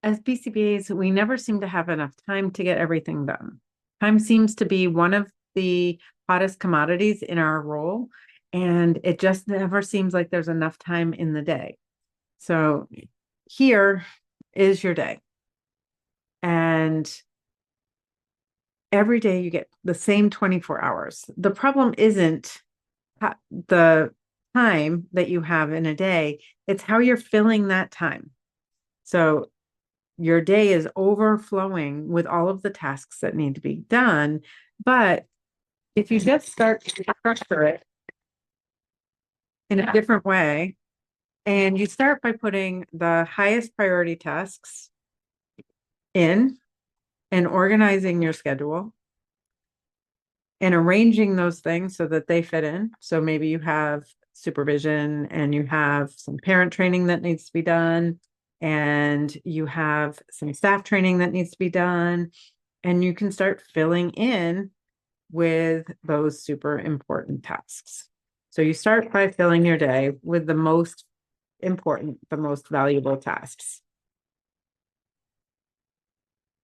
As BCBAs, we never seem to have enough time to get everything done. Time seems to be one of the hottest commodities in our role, and it just never seems like there's enough time in the day. So here is your day. And every day you get the same 24 hours. The problem isn't the time that you have in a day, it's how you're filling that time. So your day is overflowing with all of the tasks that need to be done. But if you just start to structure it in a different way, and you start by putting the highest priority tasks in and organizing your schedule and arranging those things so that they fit in. So maybe you have supervision and you have some parent training that needs to be done, and you have some staff training that needs to be done, and you can start filling in with those super important tasks. So you start by filling your day with the most important, the most valuable tasks.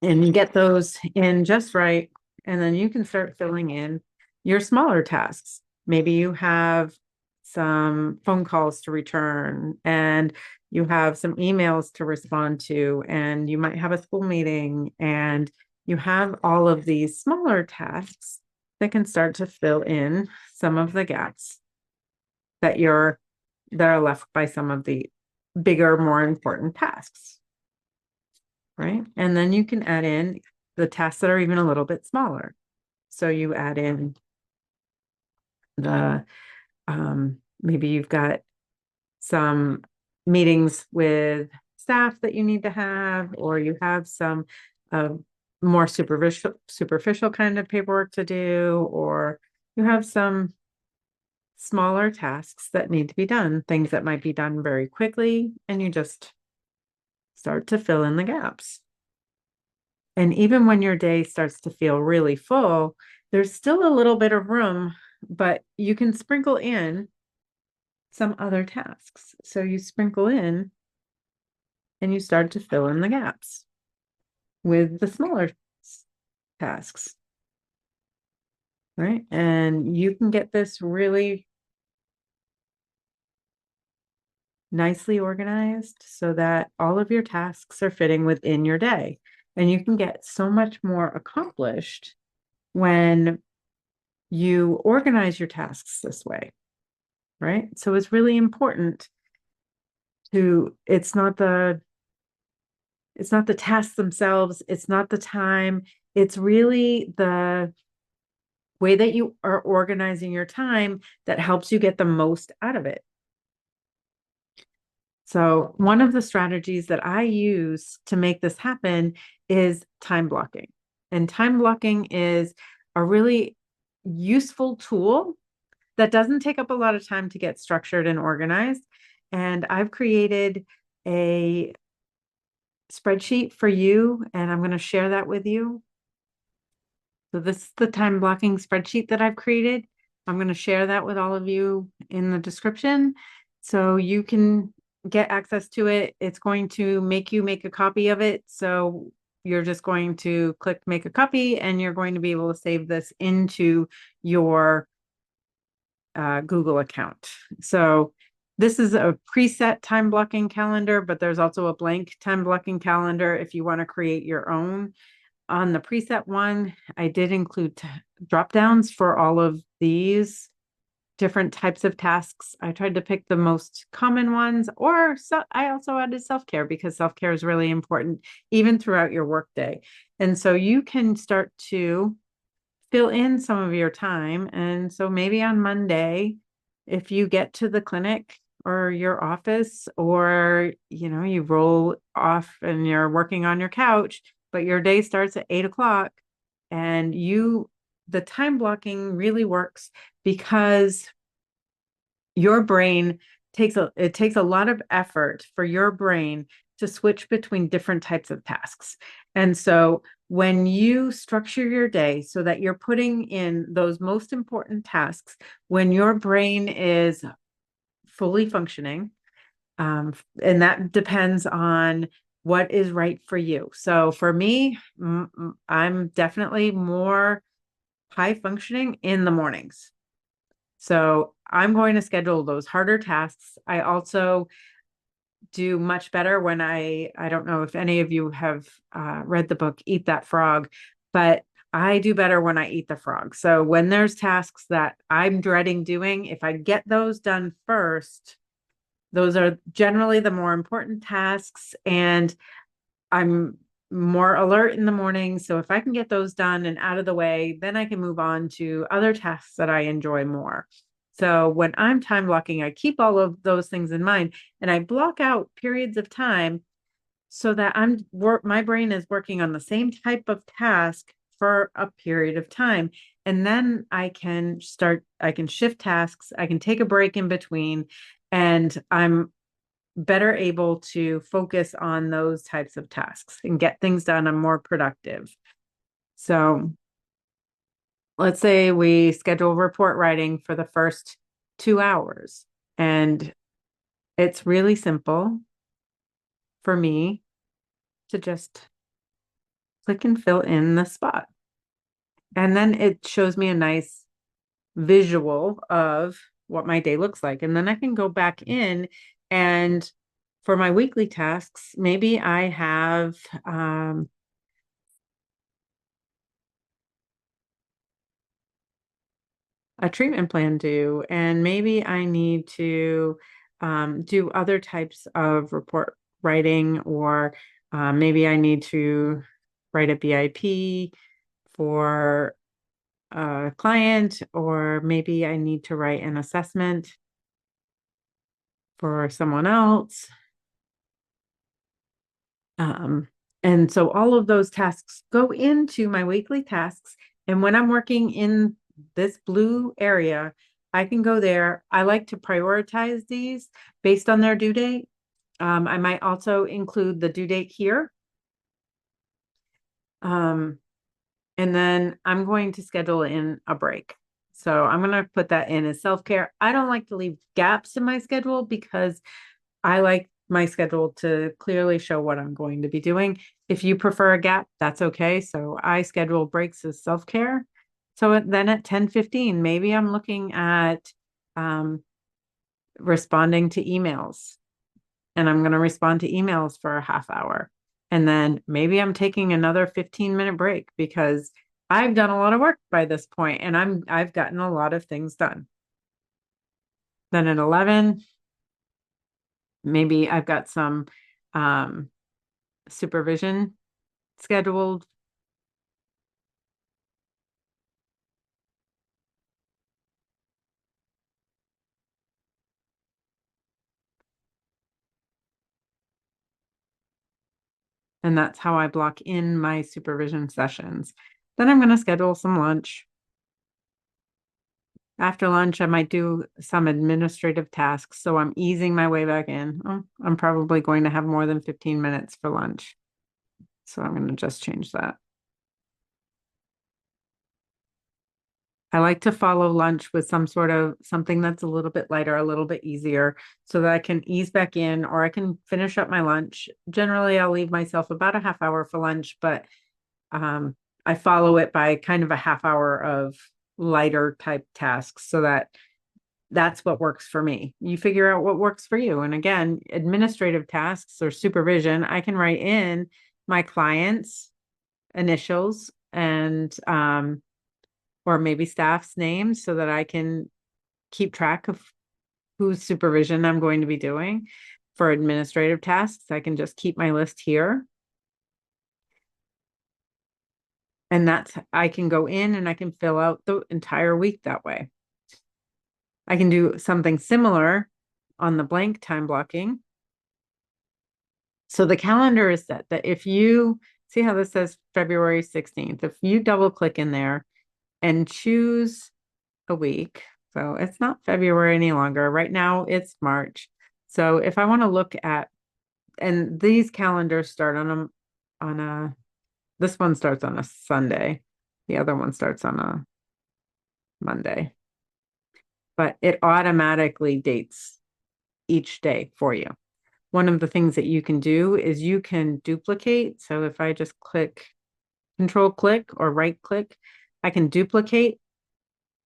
And you get those in just right. And then you can start filling in your smaller tasks. Maybe you have some phone calls to return, and you have some emails to respond to, and you might have a school meeting, and you have all of these smaller tasks that can start to fill in some of the gaps that are left by some of the bigger, more important tasks. Right. And then you can add in the tasks that are even a little bit smaller. So you add in the maybe you've got some meetings with staff that you need to have, or you have some more superficial kind of paperwork to do, or you have some smaller tasks that need to be done, things that might be done very quickly, and you just start to fill in the gaps. And even when your day starts to feel really full, there's still a little bit of room, but you can sprinkle in some other tasks. So you sprinkle in and you start to fill in the gaps with the smaller tasks. Right. And you can get this really nicely organized so that all of your tasks are fitting within your day. And you can get so much more accomplished when you organize your tasks this way, right? So it's really important to, it's not the tasks themselves, it's not the time, it's really the way that you are organizing your time that helps you get the most out of it. So one of the strategies that I use to make this happen is time blocking. And time blocking is a really useful tool that doesn't take up a lot of time to get structured and organized. And I've created a spreadsheet for you, and I'm going to share that with you. So this is the time blocking spreadsheet that I've created. I'm going to share that with all of you in the description so you can get access to it. It's going to make you make a copy of it. So you're just going to click make a copy, and you're going to be able to save this into your Google account. So this is a preset time blocking calendar, but there's also a blank time blocking calendar if you want to create your own. On the preset one, I did include drop downs for all of these different types of tasks. I tried to pick the most common ones, or so I also added self-care because self-care is really important even throughout your workday. And so you can start to fill in some of your time. And so maybe on Monday, if you get to the clinic or your office, or you roll off and you're working on your couch, but your day starts at 8 o'clock, and the time blocking really works because your brain takes a lot of effort for your brain to switch between different types of tasks. And so when you structure your day so that you're putting in those most important tasks, when your brain is fully functioning, and that depends on what is right for you. So for me, I'm definitely more high functioning in the mornings. So I'm going to schedule those harder tasks. I also do much better when I don't know if any of you have read the book Eat That Frog, but I do better when I eat the frog. So when there's tasks that I'm dreading doing, if I get those done first, those are generally the more important tasks, and I'm more alert in the morning. So if I can get those done and out of the way, then I can move on to other tasks that I enjoy more. So when I'm time blocking, I keep all of those things in mind and I block out periods of time so that my brain is working on the same type of task for a period of time. And then I can shift tasks, I can take a break in between, and I'm better able to focus on those types of tasks and get things done. I'm more productive. So let's say we schedule report writing for the first 2 hours, and it's really simple for me to just click and fill in the spot. And then it shows me a nice visual of what my day looks like. And then I can go back in, and for my weekly tasks, maybe I have a treatment plan due, and maybe I need to do other types of report writing, or maybe I need to write a BIP for a client, or maybe I need to write an assessment for someone else. Um, and so all of those tasks go into my weekly tasks. And when I'm working in this blue area, I can go there. I like to prioritize these based on their due date. I might also include the due date here. And then I'm going to schedule in a break. So I'm going to put that in as self-care. I don't like to leave gaps in my schedule because I like my schedule to clearly show what I'm going to be doing. If you prefer a gap, that's okay. So I schedule breaks as self-care. So then at 10:15, maybe I'm looking at responding to emails, and I'm going to respond to emails for a half hour. And then maybe I'm taking another 15-minute break because I've done a lot of work by this point and I've gotten a lot of things done. Then at 11, maybe I've got some supervision scheduled. And that's how I block in my supervision sessions. Then I'm going to schedule some lunch. After lunch, I might do some administrative tasks. So I'm easing my way back in. Oh, I'm probably going to have more than 15 minutes for lunch. So I'm going to just change that. I like to follow lunch with some sort of something that's a little bit lighter, a little bit easier, so that I can ease back in or I can finish up my lunch. Generally, I'll leave myself about a half hour for lunch, but I follow it by kind of a half hour of lighter type tasks so that that's what works for me. You figure out what works for you. And again, administrative tasks or supervision, I can write in my clients' initials and or maybe staff's names so that I can keep track of whose supervision I'm going to be doing. For administrative tasks, I can just keep my list here. And I can go in and I can fill out the entire week that way. I can do something similar on the blank time blocking. So the calendar is set that if you see how this says February 16th, if you double click in there and choose a week, so it's not February any longer. Right now it's March. So if I want to look at, and these calendars start this one starts on a Sunday. The other one starts on a Monday, but it automatically dates each day for you. one of the things that you can do is you can duplicate. So if I just control click or right click, I can duplicate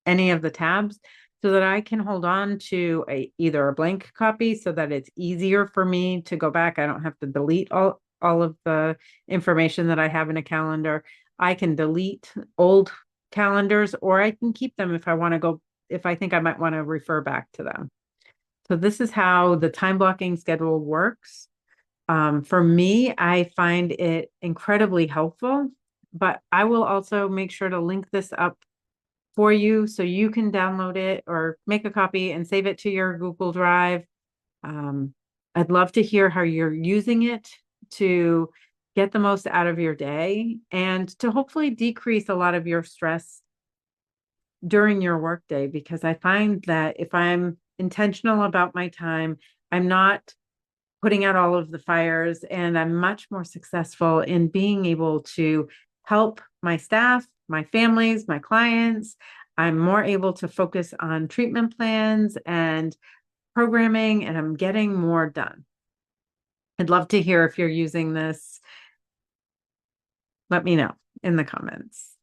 any of the tabs so that I can hold on to either a blank copy so that it's easier for me to go back. I don't have to delete all of the information that I have in a calendar. I can delete old calendars, or I can keep them if I think I might want to refer back to them. So this is how the time blocking schedule works. For me, I find it incredibly helpful, but I will also make sure to link this up for you so you can download it or make a copy and save it to your Google Drive. Um, I'd love to hear how you're using it to get the most out of your day and to hopefully decrease a lot of your stress during your workday, because I find that if I'm intentional about my time, I'm not putting out all of the fires, and I'm much more successful in being able to help my staff, my families, my clients. I'm more able to focus on treatment plans and programming, and I'm getting more done. I'd love to hear if you're using this. Let me know in the comments.